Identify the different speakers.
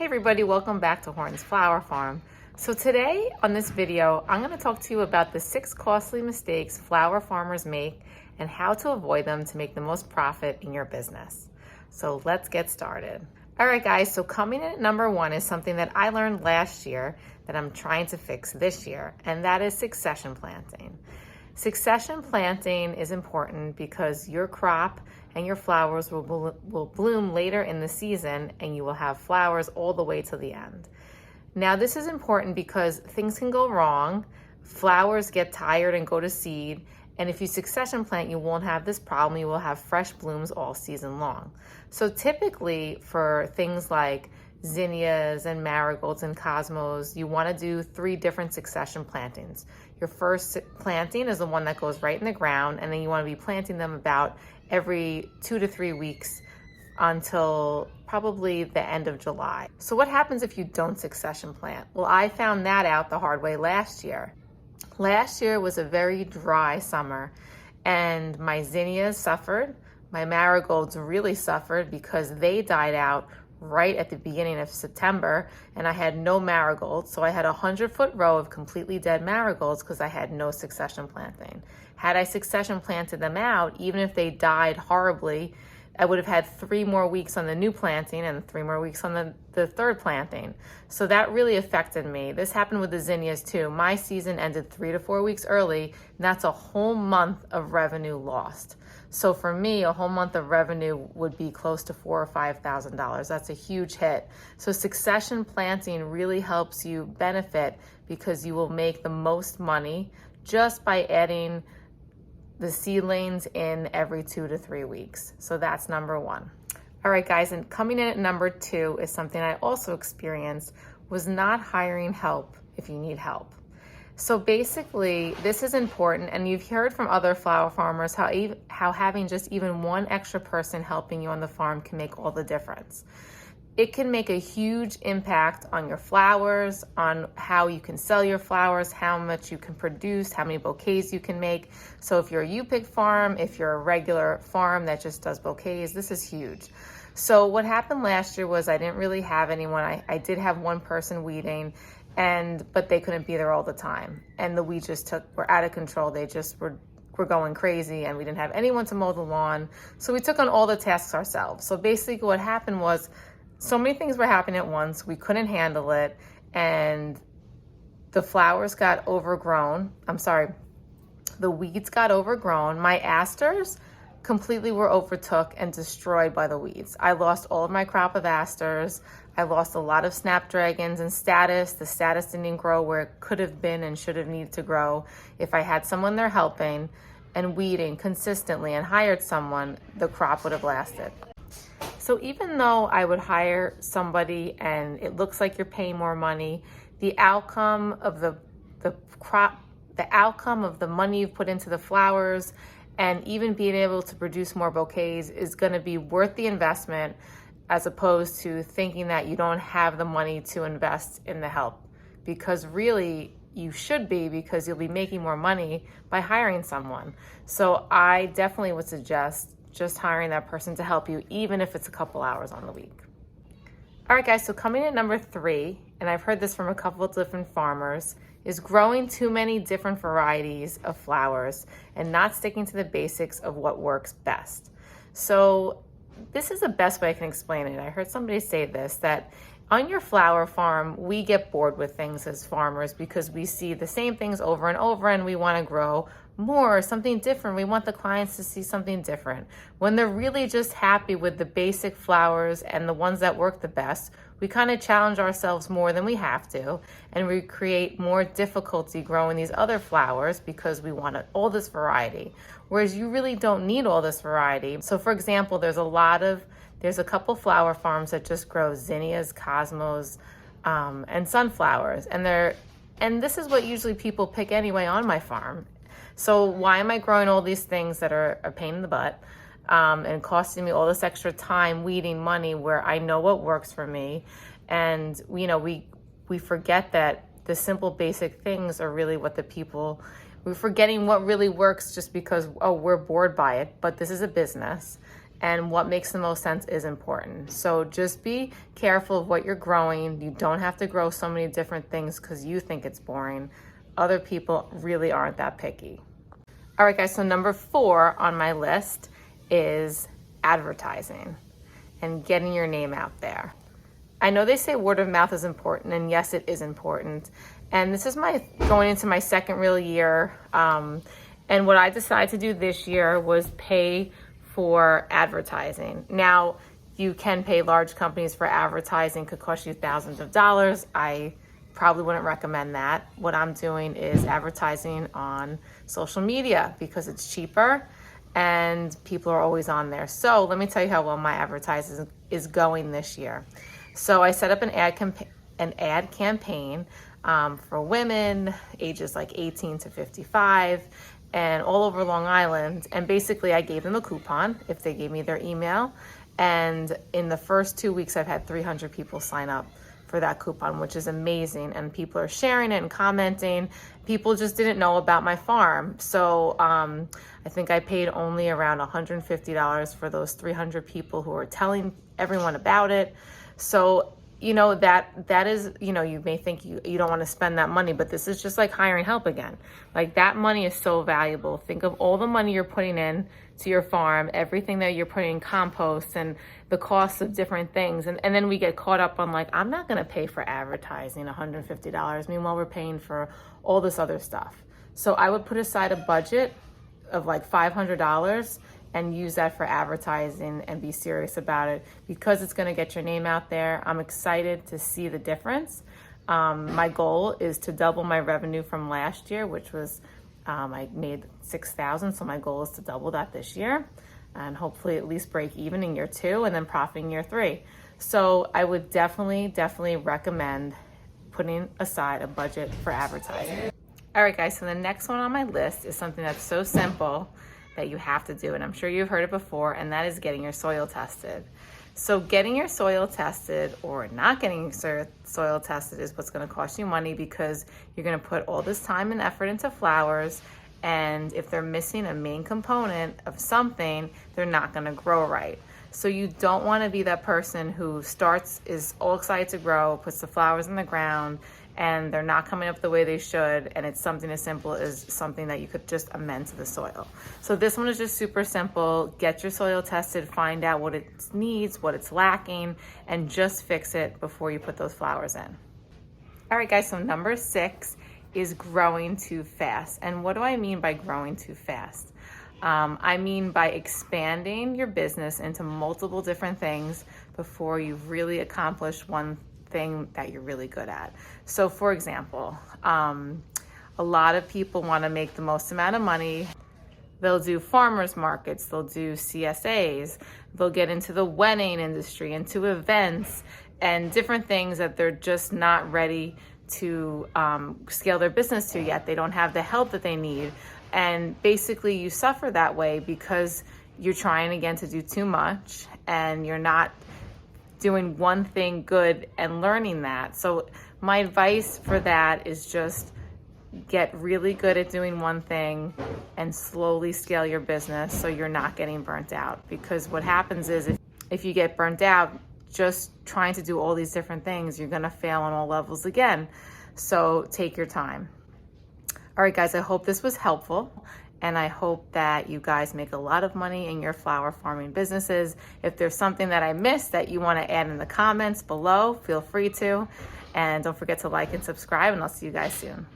Speaker 1: Hey everybody, welcome back to Horton's Flower Farm. So today on this video, I'm going to talk to you about the 6 costly mistakes flower farmers make and how to avoid them to make the most profit in your business. So let's get started. All right guys, so coming in at number 1 is something that I learned last year that I'm trying to fix this year, and that is succession planting. Succession planting is important because your crop and your flowers will bloom later in the season, and you will have flowers all the way to the end. Now this is important because things can go wrong, flowers get tired and go to seed, and if you succession plant, you won't have this problem. You will have fresh blooms all season long. So typically for things like zinnias and marigolds and cosmos, you want to do 3 different succession plantings. Your first planting is the one that goes right in the ground, and then you want to be planting them about every 2 to 3 weeks until probably the end of July. So what happens if you don't succession plant? Well, I found that out the hard way last year. Last year was a very dry summer, and my zinnias suffered. My marigolds really suffered because they died out right at the beginning of September, and I had no marigolds. So I had a 100-foot row of completely dead marigolds because I had no succession planting. Had I succession planted them out, even if they died horribly, I would have had 3 more weeks on the new planting and 3 more weeks on the third planting. So that really affected me. This happened with the zinnias too. My season ended 3 to 4 weeks early, and that's a whole month of revenue lost. So for me, a whole month of revenue would be close to $4,000 or $5,000. That's a huge hit. So succession planting really helps you benefit because you will make the most money just by adding the seedlings in every 2 to 3 weeks. So that's number 1. All right, guys, and coming in at number 2 is something I also experienced, was not hiring help if you need help. So basically, this is important, and you've heard from other flower farmers how having just even one extra person helping you on the farm can make all the difference. It can make a huge impact on your flowers, on how you can sell your flowers, how much you can produce, how many bouquets you can make. So if you're a U-pick farm, if you're a regular farm that just does bouquets, this is huge. So what happened last year was I didn't really have anyone. I did have one person weeding, but they couldn't be there all the time. And the weeds just were out of control. They just were going crazy, and we didn't have anyone to mow the lawn. So we took on all the tasks ourselves. So basically what happened was so many things were happening at once. We couldn't handle it, and the flowers got overgrown. The weeds got overgrown. My asters completely were overtook and destroyed by the weeds. I lost all of my crop of asters. I lost a lot of snapdragons and status. The status didn't grow where it could have been and should have needed to grow. If I had someone there helping and weeding consistently and hired someone, the crop would have lasted. So even though I would hire somebody and it looks like you're paying more money, the outcome of the crop, the outcome of the money you've put into the flowers, and even being able to produce more bouquets is going to be worth the investment, as opposed to thinking that you don't have the money to invest in the help. Because really, you should be, because you'll be making more money by hiring someone. So I definitely would suggest just hiring that person to help you, even if it's a couple hours on the week. All right, guys, so coming in at number 3, and I've heard this from a couple of different farmers, is growing too many different varieties of flowers and not sticking to the basics of what works best. So this is the best way I can explain it. I heard somebody say this, that on your flower farm, we get bored with things as farmers because we see the same things over and over, and we want to grow more, something different. We want the clients to see something different. When they're really just happy with the basic flowers and the ones that work the best, we kind of challenge ourselves more than we have to, and we create more difficulty growing these other flowers because we want all this variety, whereas you really don't need all this variety. So for example, there's a couple flower farms that just grow zinnias, cosmos, and sunflowers, and this is what usually people pick anyway on my farm. So why am I growing all these things that are a pain in the butt and costing me all this extra time, weeding, money, where I know what works for me? And we forget that the simple basic things are really what we're forgetting what really works just because, we're bored by it. But this is a business, and what makes the most sense is important. So just be careful of what you're growing. You don't have to grow so many different things because you think it's boring. Other people really aren't that picky. All right, guys, so number 4 on my list is advertising and getting your name out there. I know they say word of mouth is important, and yes, it is important. And this is going into my second real year. And what I decided to do this year was pay for advertising. Now, you can pay large companies for advertising, could cost you thousands of dollars. I probably wouldn't recommend that. What I'm doing is advertising on social media because it's cheaper and people are always on there. So let me tell you how well my advertising is going this year. So I set up an ad campaign for women ages like 18 to 55 and all over Long Island. And basically I gave them a coupon if they gave me their email. And in the first 2 weeks, I've had 300 people sign up for that coupon, which is amazing. And people are sharing it and commenting. People just didn't know about my farm. So I think I paid only around $150 for those 300 people who are telling everyone about it. So that is, you may think you don't want to spend that money, but this is just like hiring help again. Like, that money is so valuable. Think of all the money you're putting in to your farm, everything that you're putting in compost and the costs of different things. And then we get caught up on like, I'm not going to pay for advertising $150. Meanwhile, we're paying for all this other stuff. So I would put aside a budget of like $500 and use that for advertising and be serious about it because it's going to get your name out there. I'm excited to see the difference. My goal is to double my revenue from last year, which was I made $6,000. So my goal is to double that this year and hopefully at least break even in year 2 and then profit in year 3. So I would definitely recommend putting aside a budget for advertising. All right, guys, so the next one on my list is something that's so simple that you have to do, and I'm sure you've heard it before, and that is getting your soil tested. So getting your soil tested or not getting your soil tested is what's going to cost you money because you're going to put all this time and effort into flowers, and if they're missing a main component of something, they're not going to grow right. So you don't want to be that person who is all excited to grow, puts the flowers in the ground, and they're not coming up the way they should, and it's something as simple as something that you could just amend to the soil. So this one is just super simple. Get your soil tested, find out what it needs, what it's lacking, and just fix it before you put those flowers in. All right, guys, so number 6 is growing too fast. And what do I mean by growing too fast? I mean by expanding your business into multiple different things before you've really accomplished one thing that you're really good at. So for example, a lot of people want to make the most amount of money. They'll do farmers markets, they'll do CSAs, they'll get into the wedding industry, into events and different things that they're just not ready to scale their business to yet. They don't have the help that they need. And basically you suffer that way because you're trying again to do too much and you're not doing one thing good and learning that. So my advice for that is just get really good at doing one thing and slowly scale your business so you're not getting burnt out. Because what happens is if you get burnt out just trying to do all these different things, you're gonna fail on all levels again. So take your time. All right, guys, I hope this was helpful. And I hope that you guys make a lot of money in your flower farming businesses. If there's something that I missed that you want to add in the comments below, feel free to. And don't forget to like and subscribe, and I'll see you guys soon.